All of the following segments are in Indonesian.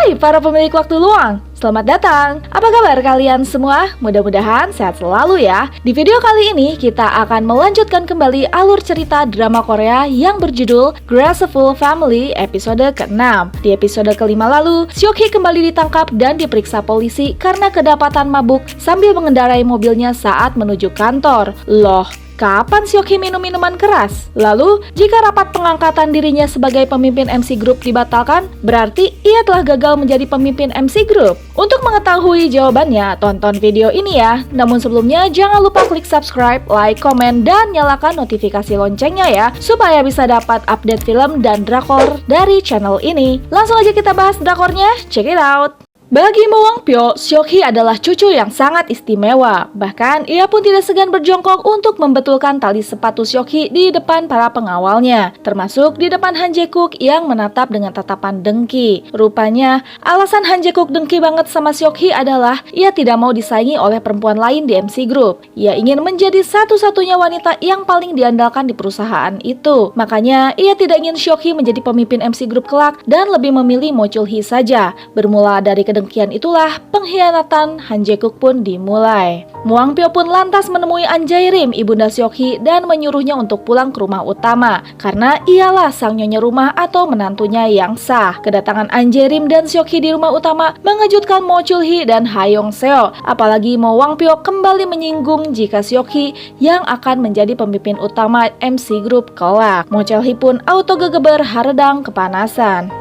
Hai para pemilik waktu luang, selamat datang. Apa kabar kalian semua? Mudah-mudahan sehat selalu ya. Di video kali ini kita akan melanjutkan kembali alur cerita drama Korea yang berjudul Graceful Family episode ke-6. Di episode ke-5 lalu, Seok-hee kembali ditangkap dan diperiksa polisi karena kedapatan mabuk sambil mengendarai mobilnya saat menuju kantor. Loh, kapan Seok-hee minum minuman keras? Lalu, jika rapat pengangkatan dirinya sebagai pemimpin MC Group dibatalkan, berarti ia telah gagal menjadi pemimpin MC Group. Untuk mengetahui jawabannya, tonton video ini ya. Namun sebelumnya, jangan lupa klik subscribe, like, komen, dan nyalakan notifikasi loncengnya ya, supaya bisa dapat update film dan drakor dari channel ini. Langsung aja kita bahas drakornya, check it out! Bagi Mo Wang-pyo, Seok-hee adalah cucu yang sangat istimewa. Bahkan, ia pun tidak segan berjongkok untuk membetulkan tali sepatu Seok-hee di depan para pengawalnya, termasuk di depan Han Jae-kook yang menatap dengan tatapan dengki. Rupanya, alasan Han Jae-kook dengki banget sama Seok-hee adalah ia tidak mau disaingi oleh perempuan lain di MC Group. Ia ingin menjadi satu-satunya wanita yang paling diandalkan di perusahaan itu. Makanya, ia tidak ingin Seok-hee menjadi pemimpin MC Group kelak dan lebih memilih Mo Chul-hee saja. Bermula dari kedengkian itulah pengkhianatan Han Jae-kook pun dimulai. Mo Wang-pyo pun lantas menemui An Jae-rim, ibunda Seok-hee, dan menyuruhnya untuk pulang ke rumah utama karena ialah sang nyonya rumah atau menantunya yang sah. Kedatangan An Jae-rim dan Seok-hee di rumah utama mengejutkan Mo Chul-hee dan Ha Yong-seo. Apalagi Mo Wang-pyo kembali menyinggung jika Seok-hee yang akan menjadi pemimpin utama MC Group kelak. Mo Chul-hee pun auto gegeber haredang kepanasan.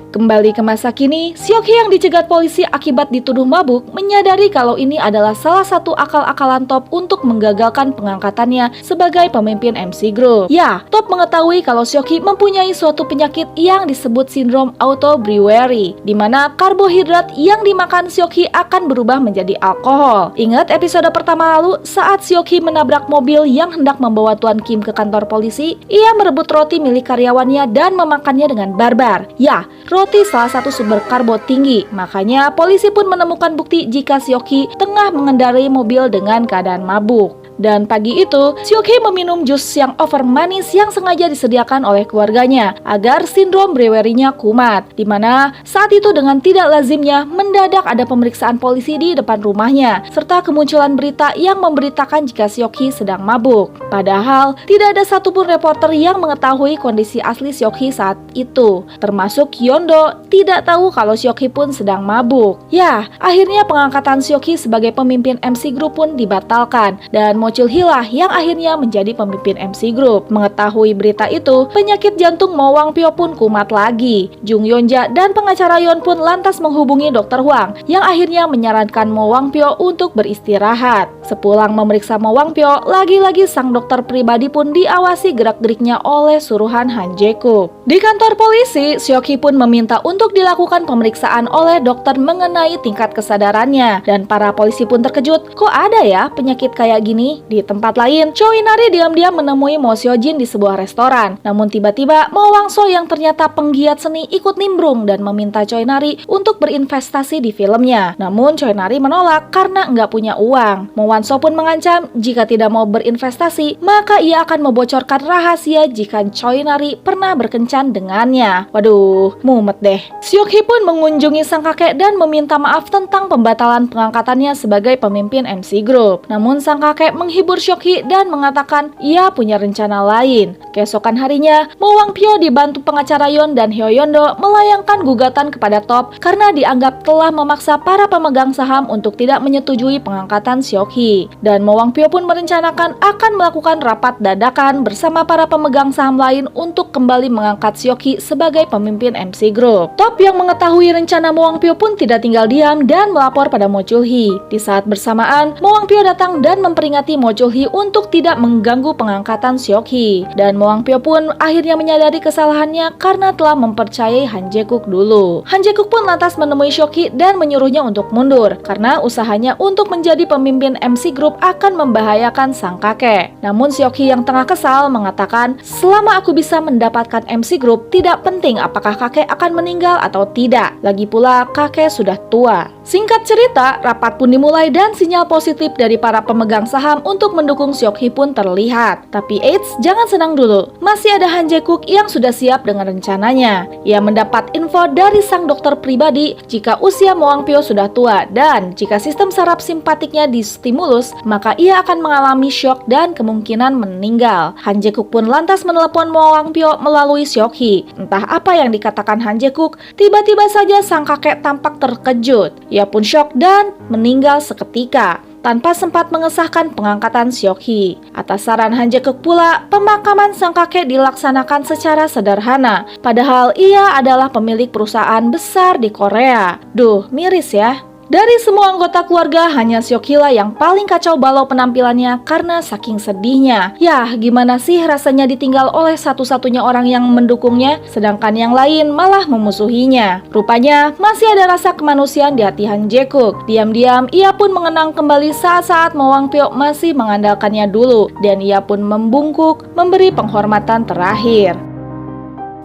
Kembali ke masa kini, Seok-hee yang dicegat polisi akibat dituduh mabuk menyadari kalau ini adalah salah satu akal-akalan Top untuk menggagalkan pengangkatannya sebagai pemimpin MC Group. Ya, Top mengetahui kalau Seok-hee mempunyai suatu penyakit yang disebut sindrom auto-brewery, di mana karbohidrat yang dimakan Seok-hee akan berubah menjadi alkohol. Ingat episode pertama lalu saat Seok-hee menabrak mobil yang hendak membawa Tuan Kim ke kantor polisi? Ia merebut roti milik karyawannya dan memakannya dengan barbar. Ya, roti salah satu sumber karbo tinggi, makanya polisi pun menemukan bukti jika Seok-hee tengah mengendarai mobil dengan keadaan mabuk. Dan pagi itu, Seok-hee meminum jus yang over manis yang sengaja disediakan oleh keluarganya agar sindrom brewery-nya kumat. Dimana saat itu dengan tidak lazimnya mendadak ada pemeriksaan polisi di depan rumahnya, serta kemunculan berita yang memberitakan jika Seok-hee sedang mabuk. Padahal, tidak ada satupun reporter yang mengetahui kondisi asli Seok-hee saat itu. Termasuk Yeon-do tidak tahu kalau Seok-hee pun sedang mabuk. Ya, akhirnya pengangkatan Seok-hee sebagai pemimpin MC Group pun dibatalkan, dan Mo Chul-hee lah yang akhirnya menjadi pemimpin MC Group. Mengetahui berita itu, penyakit jantung Mo Wang-pyo pun kumat lagi. Jung Yeon-ja dan pengacara Yeon pun lantas menghubungi Dr. Hwang yang akhirnya menyarankan Mo Wang-pyo untuk beristirahat. Sepulang memeriksa Mo Wang-pyo, lagi-lagi sang dokter pribadi pun diawasi gerak-geriknya oleh suruhan Han Jae-kook. Di kantor polisi, Seok-hee pun meminta untuk dilakukan pemeriksaan oleh dokter mengenai tingkat kesadarannya, dan para polisi pun terkejut, kok ada ya penyakit kayak gini? Di tempat lain, Choi Nari diam-diam menemui Mo Seo-jin di sebuah restoran. Namun tiba-tiba Mo Wang-so yang ternyata penggiat seni ikut nimbrung dan meminta Choi Nari untuk berinvestasi di filmnya. Namun Choi Nari menolak karena nggak punya uang. Mo Wang-so pun mengancam jika tidak mau berinvestasi, maka ia akan membocorkan rahasia jika Choi Nari pernah berkencan dengannya. Waduh, mumet deh. Seok-hee pun mengunjungi sang kakek dan meminta maaf tentang pembatalan pengangkatannya sebagai pemimpin MC Group. Namun sang kakek menghibur Seok-hee dan mengatakan ia punya rencana lain. Keesokan harinya, Mo Wang-pyo dibantu pengacara Yeon dan Hyo Yeon-do melayangkan gugatan kepada Top karena dianggap telah memaksa para pemegang saham untuk tidak menyetujui pengangkatan Seok-hee. Dan Mo Wang-pyo pun merencanakan akan melakukan rapat dadakan bersama para pemegang saham lain untuk kembali mengangkat Seok-hee sebagai pemimpin MC Group. Top yang mengetahui rencana Mo Wang-pyo pun tidak tinggal diam dan melapor pada Mo Chul-hee. Di saat bersamaan, Mo Wang-pyo datang dan memperingati Mo Chul-hee untuk tidak mengganggu pengangkatan Seok-hee. Dan Mo Wang-pyo pun akhirnya menyadari kesalahannya karena telah mempercayai Han Jae-kook dulu. Han Jae-kook pun lantas menemui Seok-hee dan menyuruhnya untuk mundur karena usahanya untuk menjadi pemimpin MC Group akan membahayakan sang kakek. Namun Seok-hee yang tengah kesal mengatakan, selama aku bisa mendapatkan MC Group, tidak penting apakah kakek akan meninggal atau tidak. Lagi pula kakek sudah tua. Singkat cerita, rapat pun dimulai dan sinyal positif dari para pemegang saham untuk mendukung Seok-hee pun terlihat. Tapi eits, jangan senang dulu. Masih ada Han Jae-guk yang sudah siap dengan rencananya. Ia mendapat info dari sang dokter pribadi jika usia Mo Wang-pyo sudah tua dan jika sistem saraf simpatiknya distimulus, maka ia akan mengalami syok dan kemungkinan meninggal. Han Jae-guk pun lantas menelepon Mo Wang-pyo melalui Seok-hee. Entah apa yang dikatakan Han Jae-guk, tiba-tiba saja sang kakek tampak terkejut. Ia pun syok dan meninggal seketika tanpa sempat mengesahkan pengangkatan Seok-hee. Atas saran Han Jae-guk pula, pemakaman sang kakek dilaksanakan secara sederhana. Padahal ia adalah pemilik perusahaan besar di Korea. Duh, miris ya. Dari semua anggota keluarga, hanya Seok-hee lah yang paling kacau balau penampilannya karena saking sedihnya. Yah, gimana sih rasanya ditinggal oleh satu-satunya orang yang mendukungnya, sedangkan yang lain malah memusuhinya. Rupanya, masih ada rasa kemanusiaan di hati Han Jae-guk. Diam-diam, ia pun mengenang kembali saat-saat Mo Wang-pyo masih mengandalkannya dulu, dan ia pun membungkuk, memberi penghormatan terakhir.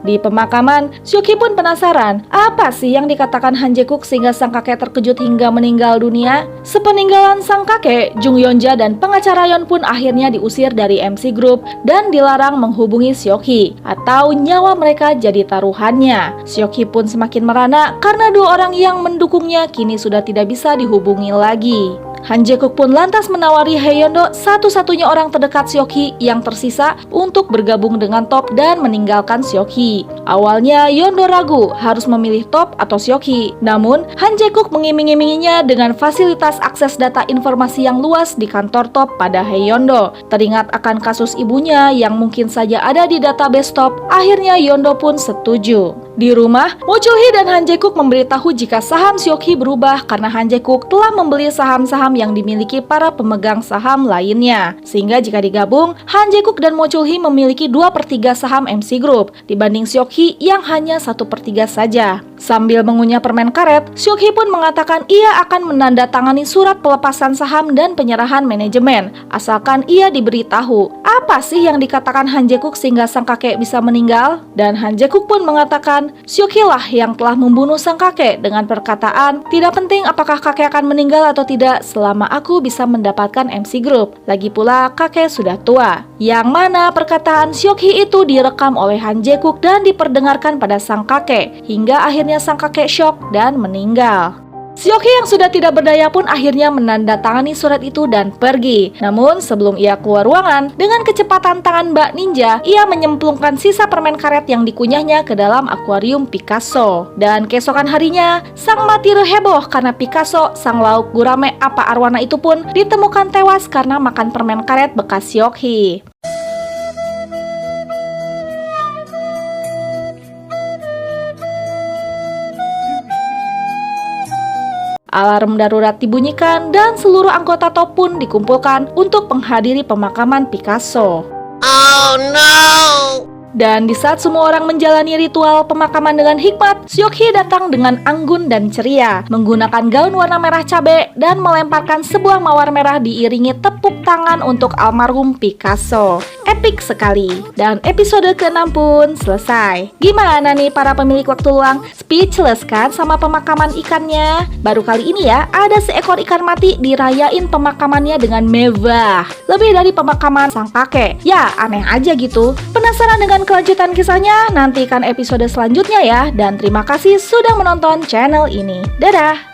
Di pemakaman, Seok-hee pun penasaran, apa sih yang dikatakan Han Jae-guk sehingga sang kakek terkejut hingga meninggal dunia? Sepeninggalan sang kakek, Jung Yeon-ja dan pengacara Yeon pun akhirnya diusir dari MC Group dan dilarang menghubungi Seok-hee, atau nyawa mereka jadi taruhannya. Seok-hee pun semakin merana karena dua orang yang mendukungnya kini sudah tidak bisa dihubungi lagi. Han Jae-guk pun lantas menawari Hae-yeon-do, satu-satunya orang terdekat Seok-hee yang tersisa, untuk bergabung dengan Top dan meninggalkan Seok-hee. Awalnya Yeon-do ragu harus memilih Top atau Seok-hee. Namun Han Jae-guk mengiming-iminginya dengan fasilitas akses data informasi yang luas di kantor Top pada Hae-yeon-do. Teringat akan kasus ibunya yang mungkin saja ada di database Top, akhirnya Yeon-do pun setuju. Di rumah, Mo Chul-hee dan Han Jae-guk memberitahu jika saham Seok-hee berubah karena Han Jae-guk telah membeli saham-saham yang dimiliki para pemegang saham lainnya. Sehingga jika digabung, Han Jae-guk dan Mo Chul-hee memiliki 2/3 saham MC Group dibanding Seok-hee yang hanya 1/3 saja. Sambil mengunyah permen karet, Seok-hee pun mengatakan ia akan menandatangani surat pelepasan saham dan penyerahan manajemen, asalkan ia diberitahu apa sih yang dikatakan Han Jae-guk sehingga sang kakek bisa meninggal. Dan Han Jae-guk pun mengatakan Seok-hee lah yang telah membunuh sang kakek dengan perkataan, tidak penting apakah kakek akan meninggal atau tidak selama aku bisa mendapatkan MC Group. Lagi pula kakek sudah tua. Yang mana perkataan Seok-hee itu direkam oleh Han Jae-guk dan diperdengarkan pada sang kakek, hingga akhirnya sang kakek syok dan meninggal. Seok-hee yang sudah tidak berdaya pun akhirnya menandatangani surat itu dan pergi. Namun sebelum ia keluar ruangan, dengan kecepatan tangan Mbak Ninja, ia menyemplungkan sisa permen karet yang dikunyahnya ke dalam akuarium Picasso. Dan keesokan harinya, sang matire heboh karena Picasso, sang lauk gurame apa arwana itu pun ditemukan tewas karena makan permen karet bekas Seok-hee. Alarm darurat dibunyikan dan seluruh anggota Top pun dikumpulkan untuk menghadiri pemakaman Picasso. Oh no! Dan di saat semua orang menjalani ritual pemakaman dengan hikmat, Seok-hee datang dengan anggun dan ceria, menggunakan gaun warna merah cabe dan melemparkan sebuah mawar merah diiringi tepuk tangan untuk almarhum Picasso. Epik sekali. Dan episode ke-6 pun selesai. Gimana nih para pemilik waktu luang? Speechless kan sama pemakaman ikannya? Baru kali ini ya, ada seekor ikan mati dirayain pemakamannya dengan mewah. Lebih dari pemakaman sang kakek. Ya, aneh aja gitu. Penasaran dengan kelanjutan kisahnya? Nantikan episode selanjutnya ya. Dan terima kasih sudah menonton channel ini. Dadah!